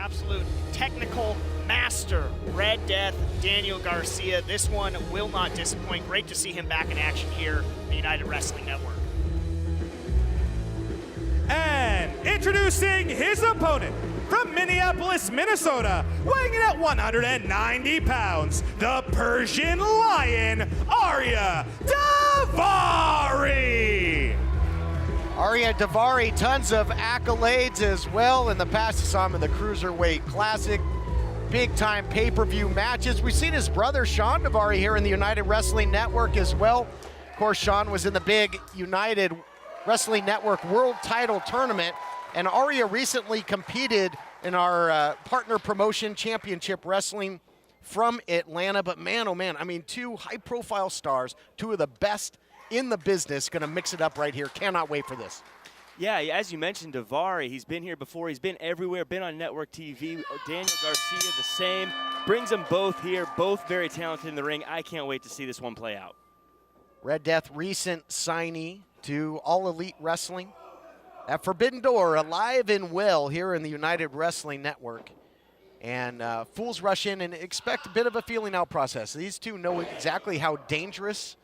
absolute technical master. Red Death, Daniel Garcia. This one will not disappoint. Great to see him back in action here on the United Wrestling Network. And introducing his opponent from Minneapolis, Minnesota, weighing in at 190 pounds, the Persian Lion, Ariya Daivari. Ariya Daivari, tons of accolades as well. In the past, you saw him in the Cruiserweight Classic, big-time pay-per-view matches. We've seen his brother, Sean Daivari, here in the United Wrestling Network as well. Of course, Sean was in the big United Wrestling Network World Title Tournament, and Ariya recently competed in our partner promotion, Championship Wrestling from Atlanta. But man, oh man, I mean, two high-profile stars, two of the best in the business, gonna mix it up right here. Cannot wait for this. Yeah, as you mentioned, Daivari, he's been here before. He's been everywhere, been on network TV. Daniel Garcia, the same. Brings them both here, both very talented in the ring. I can't wait to see this one play out. Red Death, recent signee to All Elite Wrestling. At Forbidden Door, alive and well here in the United Wrestling Network. And fools rush in and expect a bit of a feeling out process. These two know exactly how dangerous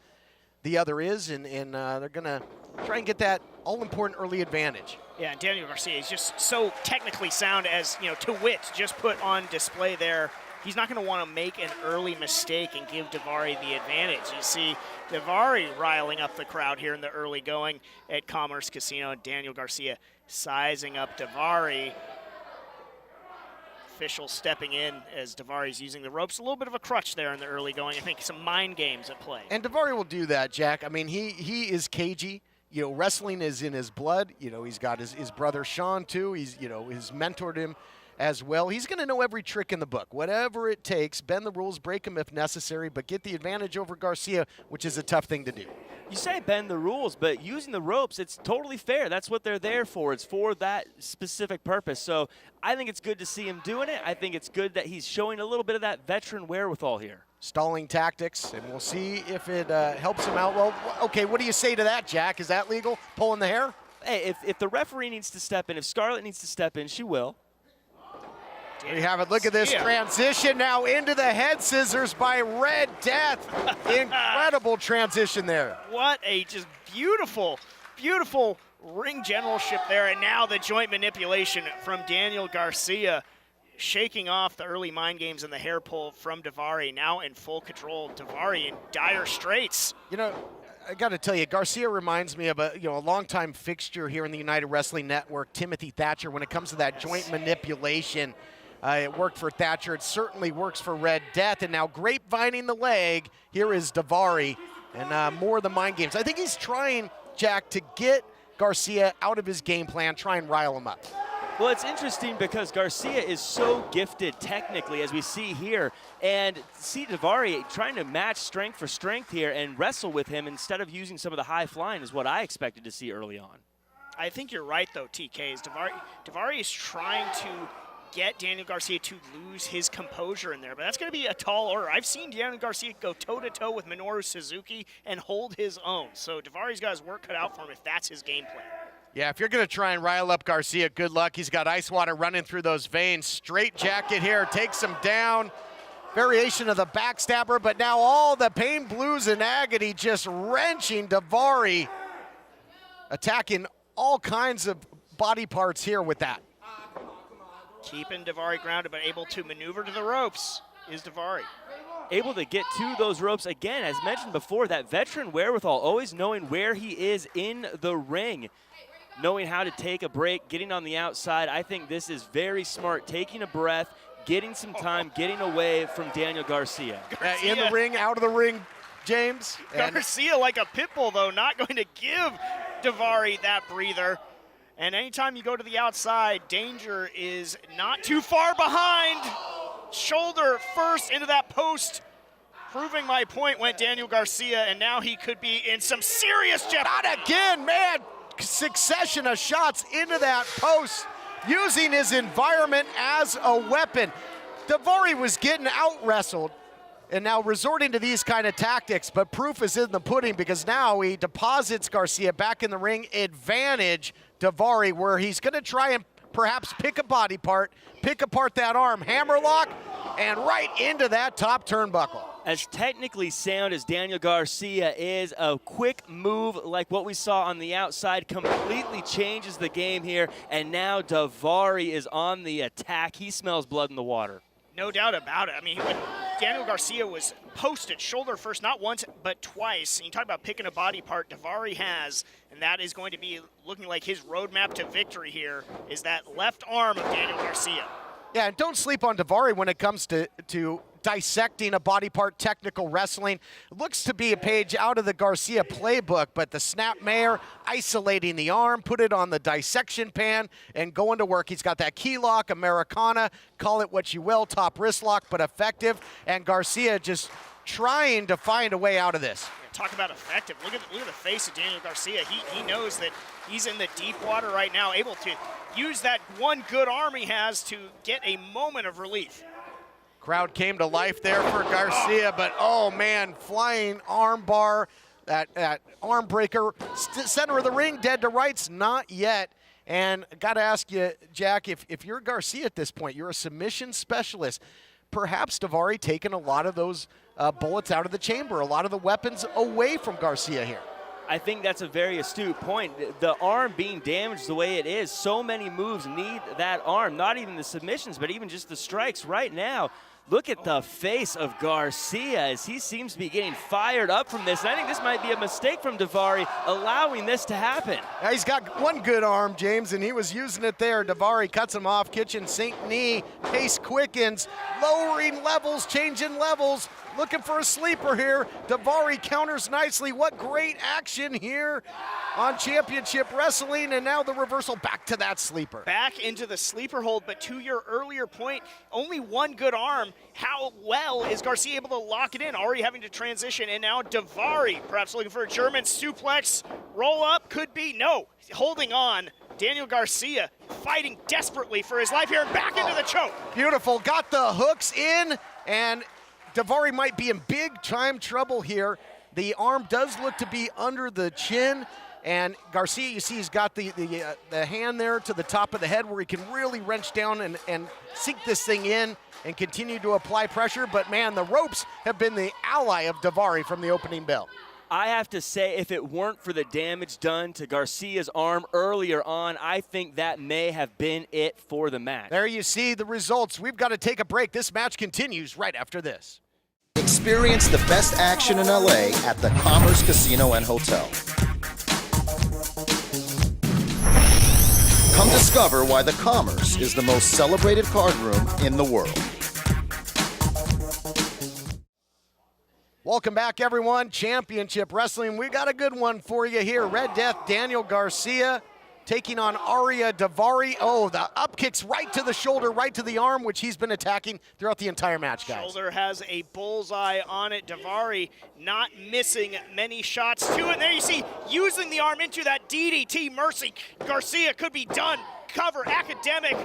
the other is, and they're gonna try and get that all-important early advantage. Yeah, and Daniel Garcia is just so technically sound, as you know, to wit, just put on display there. He's not going to want to make an early mistake and give Daivari the advantage. You see Daivari riling up the crowd here in the early going at Commerce Casino. Daniel Garcia sizing up Daivari. Official stepping in as Daivari's using the ropes. A little bit of a crutch there in the early going. I think some mind games at play. And Daivari will do that, Jack. I mean, he is cagey. You know, wrestling is in his blood. You know, he's got his brother Sean too. He's, you know, he's mentored him as well. He's going to know every trick in the book. Whatever it takes, bend the rules, break them if necessary, but get the advantage over Garcia, which is a tough thing to do. You say bend the rules, but using the ropes, it's totally fair. That's what they're there for. It's for that specific purpose. So I think it's good to see him doing it. I think it's good that he's showing a little bit of that veteran wherewithal here. Stalling tactics, and we'll see if it helps him out. Well, okay, what do you say to that, Jack? Is that legal, pulling the hair? Hey, if the referee needs to step in, if Scarlett needs to step in, she will. There you have it. Look at this transition now into the head scissors by Red Death. Incredible transition there. What a just beautiful, beautiful ring generalship there. And now the joint manipulation from Daniel Garcia, shaking off the early mind games and the hair pull from Daivari. Now in full control. Daivari in dire straits. You know, I got to tell you, Garcia reminds me of a longtime fixture here in the United Wrestling Network, Timothy Thatcher, when it comes to that joint manipulation. It worked for Thatcher. It certainly works for Red Death. And now grapevining the leg. Here is Daivari. And more of the mind games. I think he's trying, Jack, to get Garcia out of his game plan, try and rile him up. Well, it's interesting because Garcia is so gifted technically, as we see here. And see Daivari trying to match strength for strength here and wrestle with him instead of using some of the high flying is what I expected to see early on. I think you're right, though, TK. Is Daivari is trying to get Daniel Garcia to lose his composure in there, but that's going to be a tall order. I've seen Daniel Garcia go toe-to-toe with Minoru Suzuki and hold his own, so Daivari's got his work cut out for him if that's his game plan. Yeah, if you're going to try and rile up Garcia, good luck. He's got ice water running through those veins. Straight jacket here, takes him down. Variation of the backstabber, but now all the pain, blues, and agony just wrenching Daivari, attacking all kinds of body parts here with that. Keeping Daivari grounded, but able to maneuver to the ropes is Daivari. Able to get to those ropes again, as mentioned before, that veteran wherewithal, always knowing where he is in the ring, knowing how to take a break, getting on the outside. I think this is very smart, taking a breath, getting some time, getting away from Daniel Garcia. In the ring, out of the ring, James. Garcia like a pit bull, though, not going to give Daivari that breather. And anytime you go to the outside, danger is not too far behind. Shoulder first into that post. Proving my point went Daniel Garcia, and now he could be in some serious jeopardy. Not again, man. Succession of shots into that post, using his environment as a weapon. Daivari was getting out-wrestled, and now resorting to these kind of tactics, but proof is in the pudding because now he deposits Garcia back in the ring. Advantage Daivari, where he's going to try and perhaps pick a body part, pick apart that arm, hammerlock, and right into that top turnbuckle. As technically sound as Daniel Garcia is, a quick move like what we saw on the outside completely changes the game here, and now Daivari is on the attack. He smells blood in the water. No doubt about it. I mean, when Daniel Garcia was posted shoulder first, not once, but twice. And you talk about picking a body part, Daivari has, and that is going to be looking like his roadmap to victory here, is that left arm of Daniel Garcia. Yeah, and don't sleep on Daivari when it comes to dissecting a body part, technical wrestling. It looks to be a page out of the Garcia playbook, but the snap mare, isolating the arm, put it on the dissection pan, and going to work. He's got that key lock, Americana, call it what you will, top wrist lock, but effective. And Garcia just trying to find a way out of this. Talk about effective. Look at the face of Daniel Garcia. He knows that he's in the deep water right now, able to use that one good arm he has to get a moment of relief. Crowd came to life there for Garcia, but oh man, flying arm bar, that arm breaker, center of the ring, dead to rights, not yet. And got to ask you, Jack, if you're Garcia at this point, you're a submission specialist, perhaps Daivari taking a lot of those bullets out of the chamber, a lot of the weapons away from Garcia here. I think that's a very astute point. The arm being damaged the way it is, so many moves need that arm, not even the submissions, but even just the strikes right now. Look at the face of Garcia as he seems to be getting fired up from this. And I think this might be a mistake from Daivari allowing this to happen. Now he's got one good arm, James, and he was using it there. Daivari cuts him off, kitchen sink knee, pace quickens, lowering levels, changing levels, looking for a sleeper here. Daivari counters nicely. What great action here on Championship Wrestling, and now the reversal back to that sleeper. Back into the sleeper hold, but to your earlier point, only one good arm. How well is Garcia able to lock it in? Already having to transition, and now Daivari perhaps looking for a German suplex. Roll up, could be, no. Holding on, Daniel Garcia fighting desperately for his life here, and back into the choke. Beautiful, got the hooks in, and Daivari might be in big time trouble here. The arm does look to be under the chin, and Garcia, you see he's got the hand there to the top of the head where he can really wrench down and sink this thing in and continue to apply pressure. But man, the ropes have been the ally of Daivari from the opening bell. I have to say, if it weren't for the damage done to Garcia's arm earlier on, I think that may have been it for the match. There you see the results. We've got to take a break. This match continues right after this. Experience the best action in LA at the Commerce Casino and Hotel. Come discover why the Commerce is the most celebrated card room in the world. Welcome back, everyone. Championship Wrestling. We got a good one for you here. Red Death, Daniel Garcia taking on Ariya Daivari. Oh, the up kicks right to the shoulder, right to the arm, which he's been attacking throughout the entire match, guys. Shoulder has a bullseye on it. Daivari not missing many shots to it. There you see, using the arm into that DDT Mercy. Garcia could be done. Cover, academic.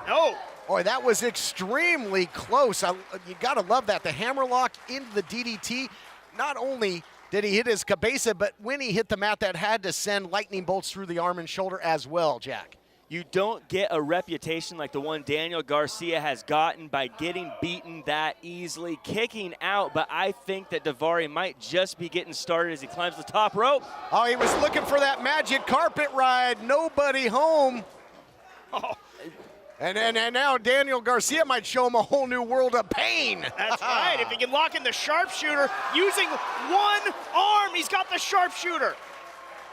No. Boy, that was extremely close. You gotta love that. The hammerlock into the DDT. Not only did he hit his cabeza, but when he hit the mat, that had to send lightning bolts through the arm and shoulder as well, Jack. You don't get a reputation like the one Daniel Garcia has gotten by getting beaten that easily, kicking out, but I think that Daivari might just be getting started as he climbs the top rope. Oh, he was looking for that magic carpet ride. Nobody home. Oh. And now Daniel Garcia might show him a whole new world of pain. That's right. If he can lock in the sharpshooter using one arm, he's got the sharpshooter.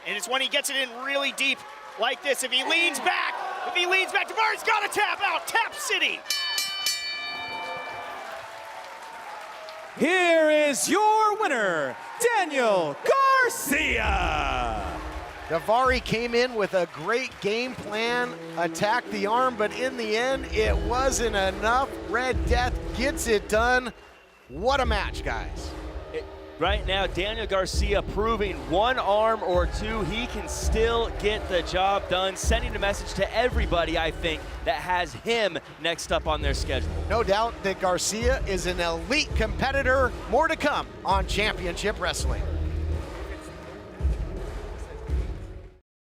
And it's when he gets it in really deep like this. If he leans back, Daivari's got to tap out. Tap City. Here is your winner, Daniel Garcia. Daivari came in with a great game plan, attacked the arm, but in the end, it wasn't enough. Red Death gets it done. What a match, guys. Right now, Daniel Garcia proving one arm or two, he can still get the job done, sending a message to everybody, I think, that has him next up on their schedule. No doubt that Garcia is an elite competitor. More to come on Championship Wrestling.